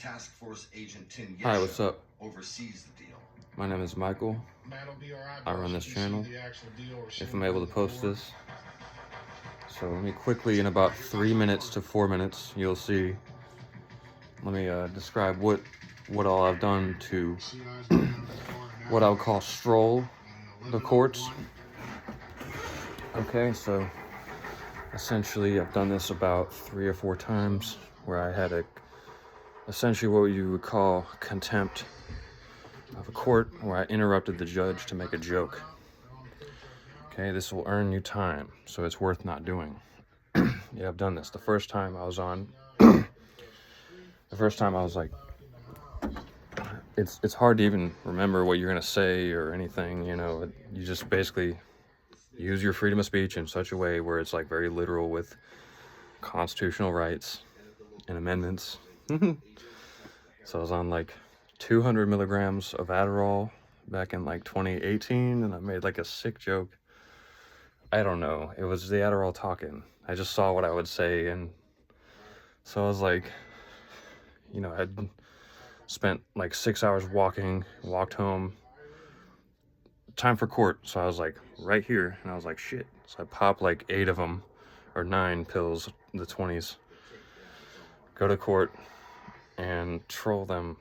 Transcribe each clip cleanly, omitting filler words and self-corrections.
Task Force Agent Tim Hi, what's Yesha up? oversees the deal. My name is Michael. I run this channel. If I'm able to post this. So let me quickly, in about 3 minutes to 4 minutes, you'll see. Let me describe what all I've done to what I would call stroll the courts. Okay, so essentially I've done this about 3 or 4 times where I had essentially what you would call contempt of a court, where I interrupted the judge to make a joke. Okay, this will earn you time, so it's worth not doing. Yeah, I've done this. The first time I was like, it's hard to even remember what you're gonna say or anything, you know. You just basically use your freedom of speech in such a way where it's like very literal with constitutional rights and amendments. So I was on like 200 milligrams of Adderall back in like 2018, and I made like a sick joke. I don't know. It was the Adderall talking. I just saw what I would say, and so I was like, you know, I'd spent like 6 hours walked home. Time for court. So I was like, right here, and I was like, shit. So I popped like 8 of them, or 9 pills, the 20s. Go to court and troll them.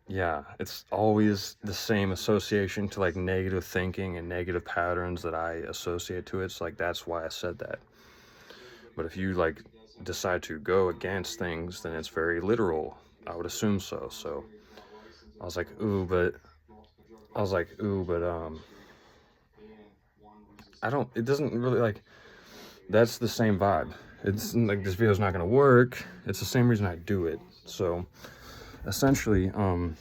Yeah, it's always the same association to like negative thinking and negative patterns that I associate to it. So like that's why I said that. But if you like decide to go against things, then it's very literal. I would assume so. So I was like, it doesn't really like, that's the same vibe. It's like, this video's not gonna work. It's the same reason I do it. So essentially, I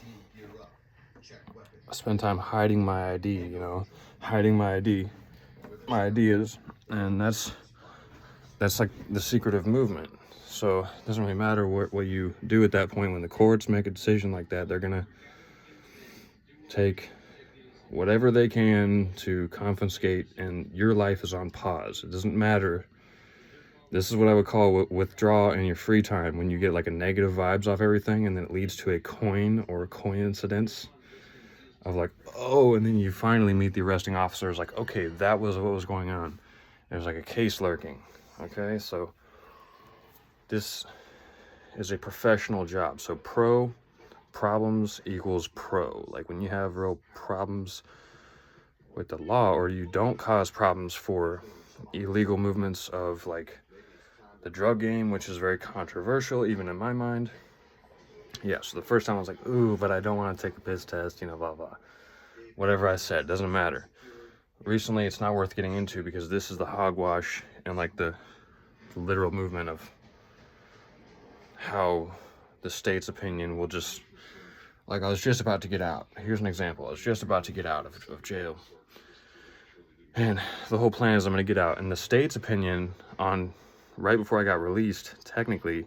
spend time hiding my ID, you know, hiding my ideas, and that's like the secretive movement. So it doesn't really matter what you do at that point. When the courts make a decision like that, they're gonna take whatever they can to confiscate, and your life is on pause. It doesn't matter. This is what I would call withdraw in your free time, when you get like a negative vibes off everything, and then it leads to a coin or a coincidence of like, oh, and then you finally meet the arresting officers, like, okay, that was what was going on. There's like a case lurking. Okay, so this is a professional job. So problems equals pro. Like when you have real problems with the law, or you don't cause problems for illegal movements of like the drug game, which is very controversial even in my mind. Yeah, so the first time I was like, ooh, but I don't want to take a piss test, you know, blah blah. Whatever I said, doesn't matter. Recently it's not worth getting into, because this is the hogwash and like the literal movement of how the state's opinion will just, like, I was just about to get out. Here's an example. I was just about to get out of jail, and the whole plan is I'm going to get out, and the state's opinion on, right before I got released, technically,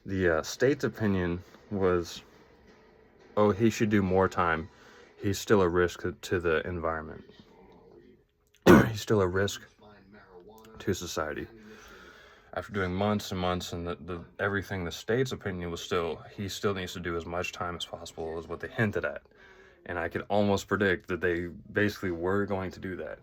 the state's opinion was, oh, he should do more time. He's still a risk to the environment. He's still a risk to society. After doing months and months, and the everything, the state's opinion was still, he still needs to do as much time as possible, is what they hinted at. And I could almost predict that they basically were going to do that.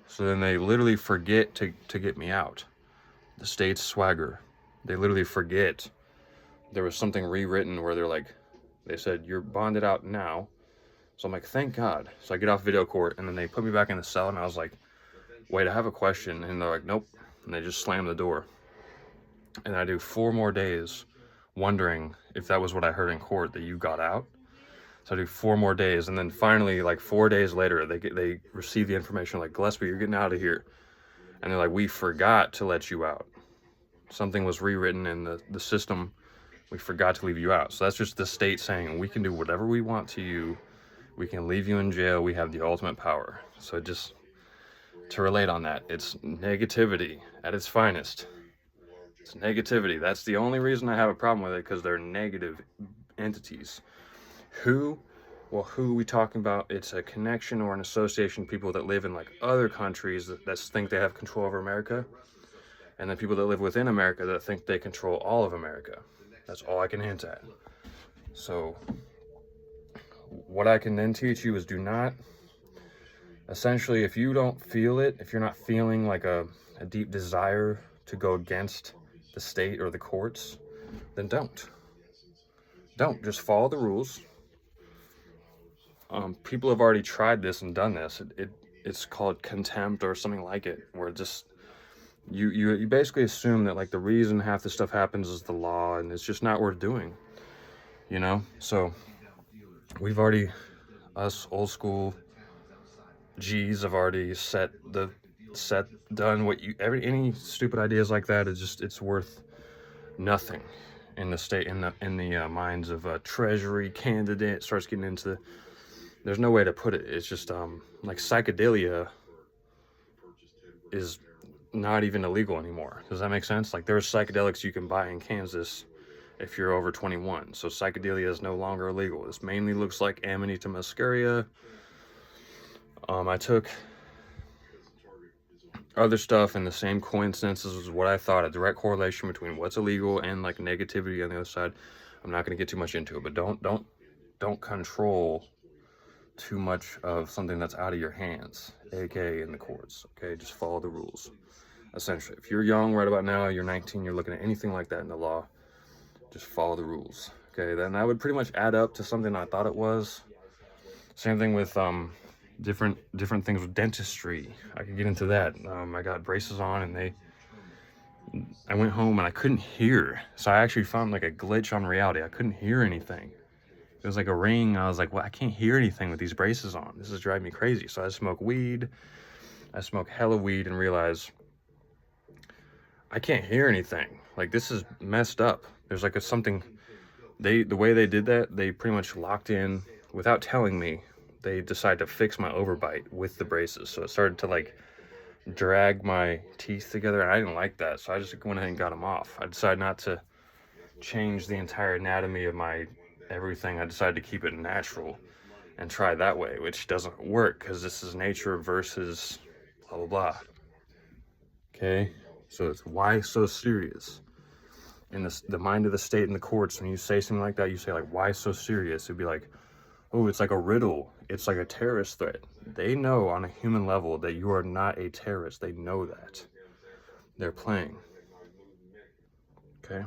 So then they literally forget to get me out. The state's swagger. They literally forget. There was something rewritten where they said, you're bonded out now. So I'm like, thank God. So I get off video court, and then they put me back in the cell, and I was like, wait, I have a question. And they're like, nope. And they just slam the door. And I do 4 more days wondering if that was what I heard in court, that you got out. So I do 4 more days, and then finally, like 4 days later, they receive the information like, Gillespie, you're getting out of here. And they're like, we forgot to let you out. Something was rewritten in the system. We forgot to leave you out. So that's just the state saying, we can do whatever we want to you. We can leave you in jail. We have the ultimate power. So just to relate on that, it's negativity at its finest. It's negativity. That's the only reason I have a problem with it, because they're negative entities. Who are we talking about? It's a connection or an association of people that live in like other countries that think they have control over America. and then people that live within America that think they control all of America. That's all I can hint at. So what I can then teach you is do not, essentially, if you don't feel it, if you're not feeling like a deep desire to go against the state or the courts, then don't. Just follow the rules. People have already tried this and done this. It's called contempt or something like it, where just you basically assume that like the reason half the stuff happens is the law, and it's just not worth doing, you know. So we've already, us old school G's have already done what any stupid ideas like that is just, it's worth nothing in the state, in the minds of a treasury candidate. It starts getting into there's no way to put it. It's just like psychedelia is not even illegal anymore. Does that make sense? Like there's psychedelics you can buy in Kansas if you're over 21. So psychedelia is no longer illegal. This mainly looks like Amanita muscaria. I took other stuff, and the same coincidences was what I thought, a direct correlation between what's illegal and like negativity on the other side. I'm not going to get too much into it, but don't control too much of something that's out of your hands, aka in the courts. Okay, just follow the rules. Essentially, if you're young right about now, you're 19, you're looking at anything like that in the law, just follow the rules. Okay, then that would pretty much add up to something I thought it was. Same thing with different things with dentistry. I could get into that. I got braces on, and I went home and I couldn't hear. So I actually found like a glitch on reality. I couldn't hear anything. It was like a ring. I was like, well, I can't hear anything with these braces on. This is driving me crazy. So I smoke weed. I smoke hella weed and realize I can't hear anything. Like, this is messed up. There's like the way they did that, they pretty much locked in without telling me. They decided to fix my overbite with the braces. So it started to like drag my teeth together, and I didn't like that. So I just went ahead and got them off. I decided not to change the entire anatomy of my everything. I decided to keep it natural and try that way, which doesn't work because this is nature versus blah, blah, blah. Okay, so it's why so serious? In the mind of the state and the courts, when you say something like that, you say like, why so serious? It'd be like, oh, it's like a riddle. It's like a terrorist threat. They know on a human level that you are not a terrorist. They know that. They're playing. Okay?